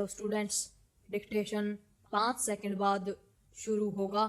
Hello students, dictation 5 second बाद शुरू होगा।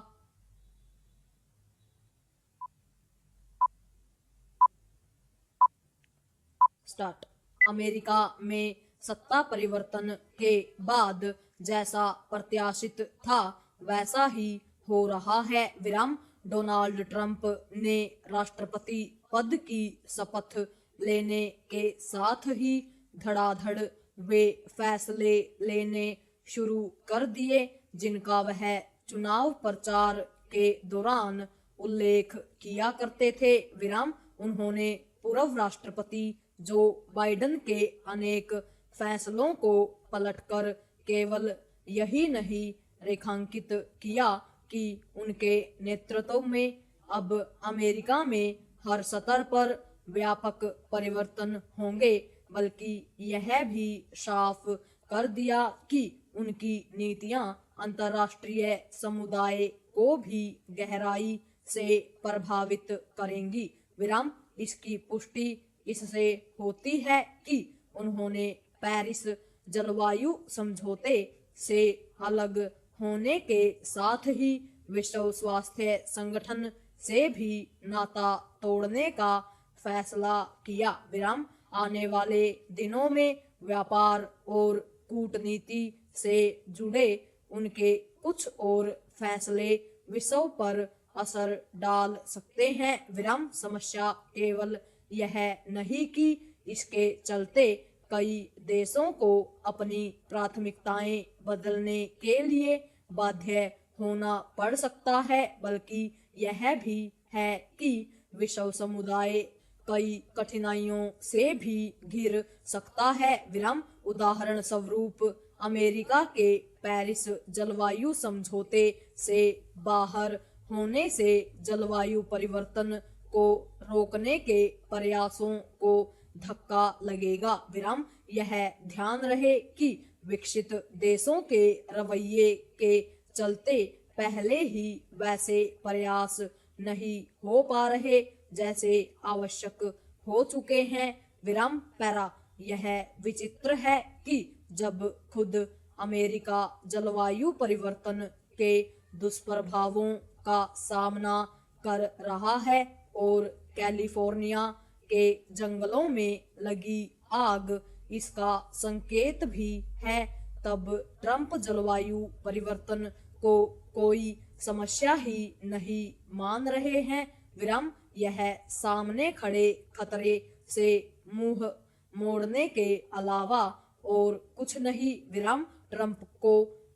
स्टार्ट। अमेरिका में सत्ता परिवर्तन के बाद जैसा प्रत्याशित था वैसा ही हो रहा है। विराम। डोनाल्ड ट्रंप ने राष्ट्रपति पद की शपथ लेने के साथ ही धड़ाधड़ वे फैसले लेने शुरू कर दिए जिनका वह चुनाव प्रचार के दौरान उल्लेख किया करते थे। विराम। उन्होंने पूर्व राष्ट्रपति जो बाइडेन के अनेक फैसलों को पलटकर केवल यही नहीं रेखांकित किया कि उनके नेतृत्व में अब अमेरिका में हर स्तर पर व्यापक परिवर्तन होंगे, बल्कि यह भी साफ कर दिया कि उनकी नीतियां अंतर्राष्ट्रीय समुदाय को भी गहराई से प्रभावित करेंगी। विराम। इसकी पुष्टि इससे होती है कि उन्होंने पेरिस जलवायु समझौते से अलग होने के साथ ही विश्व स्वास्थ्य संगठन से भी नाता तोड़ने का फैसला किया। विराम। आने वाले दिनों में व्यापार और कूटनीति से जुड़े उनके कुछ और फैसले विश्व पर असर डाल सकते हैं। विराम। समस्या केवल यह नहीं कि इसके चलते कई देशों को अपनी प्राथमिकताएं बदलने के लिए बाध्य होना पड़ सकता है, बल्कि यह भी है कि विश्व समुदाय कई कठिनाइयों से भी घिर सकता है। विराम। उदाहरण स्वरूप अमेरिका के पेरिस जलवायु समझौते से बाहर होने से जलवायु परिवर्तन को रोकने के प्रयासों को धक्का लगेगा। विराम। यह ध्यान रहे कि विकसित देशों के रवैये के चलते पहले ही वैसे प्रयास नहीं हो पा रहे जैसे आवश्यक हो चुके हैं। विराम। पैरा। यह विचित्र है कि जब खुद अमेरिका जलवायु परिवर्तन के दुष्प्रभावों का सामना कर रहा है और कैलिफोर्निया के जंगलों में लगी आग इसका संकेत भी है, तब ट्रंप जलवायु परिवर्तन को कोई समस्या ही नहीं मान रहे हैं। विराम। यह सामने खड़े खतरे से मुंह मोड़ने के अलावा और कुछ नहीं। विराम। ट्रंप को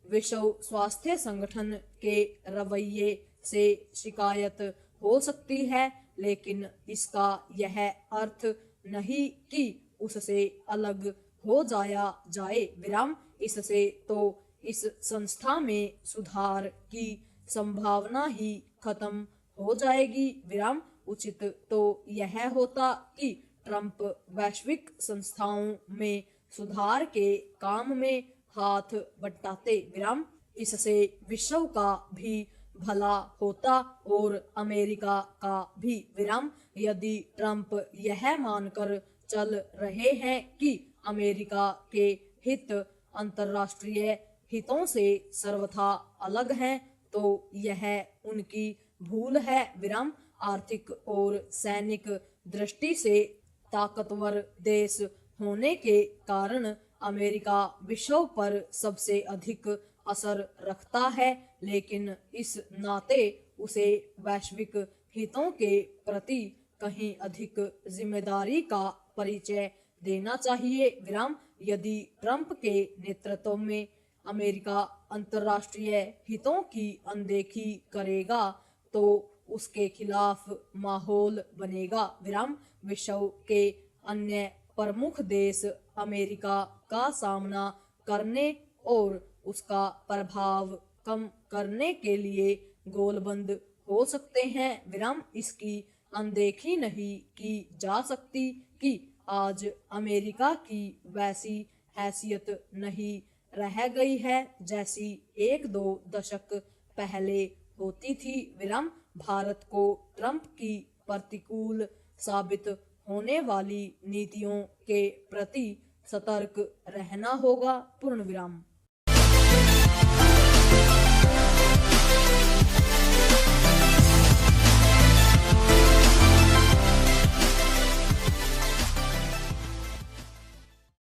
विश्व स्वास्थ्य संगठन के रवैये से शिकायत हो सकती है, लेकिन इसका यह अर्थ नहीं कि उससे अलग हो जाया जाए। विराम। इससे तो इस संस्था में सुधार की संभावना ही खत्म हो जाएगी। विराम। उचित तो यह होता कि ट्रंप वैश्विक संस्थाओं में सुधार के काम में हाथ बटाते। विराम। इससे विश्व का भी भला होता और अमेरिका का भी। विराम। यदि ट्रंप यह मानकर चल रहे हैं कि अमेरिका के हित अंतर्राष्ट्रीय हितों से सर्वथा अलग हैं, तो यह उनकी भूल है। विराम। आर्थिक और सैनिक दृष्टि से ताकतवर देश होने के कारण अमेरिका विश्व पर सबसे अधिक असर रखता है, लेकिन इस नाते उसे वैश्विक हितों के प्रति कहीं अधिक जिम्मेदारी का परिचय देना चाहिए। विराम। यदि ट्रंप के नेतृत्व में अमेरिका अंतर्राष्ट्रीय हितों की अनदेखी करेगा तो उसके खिलाफ माहौल बनेगा। विराम। विश्व के अन्य प्रमुख देश अमेरिका का सामना करने और उसका प्रभाव कम करने के लिए गोलबंद हो सकते हैं। विराम। इसकी अनदेखी नहीं की जा सकती कि आज अमेरिका की वैसी हैसियत नहीं रह गई है जैसी 1-2 दशक पहले होती थी। विराम। भारत को ट्रंप की प्रतिकूल साबित होने वाली नीतियों के प्रति सतर्क रहना होगा। पूर्ण विराम।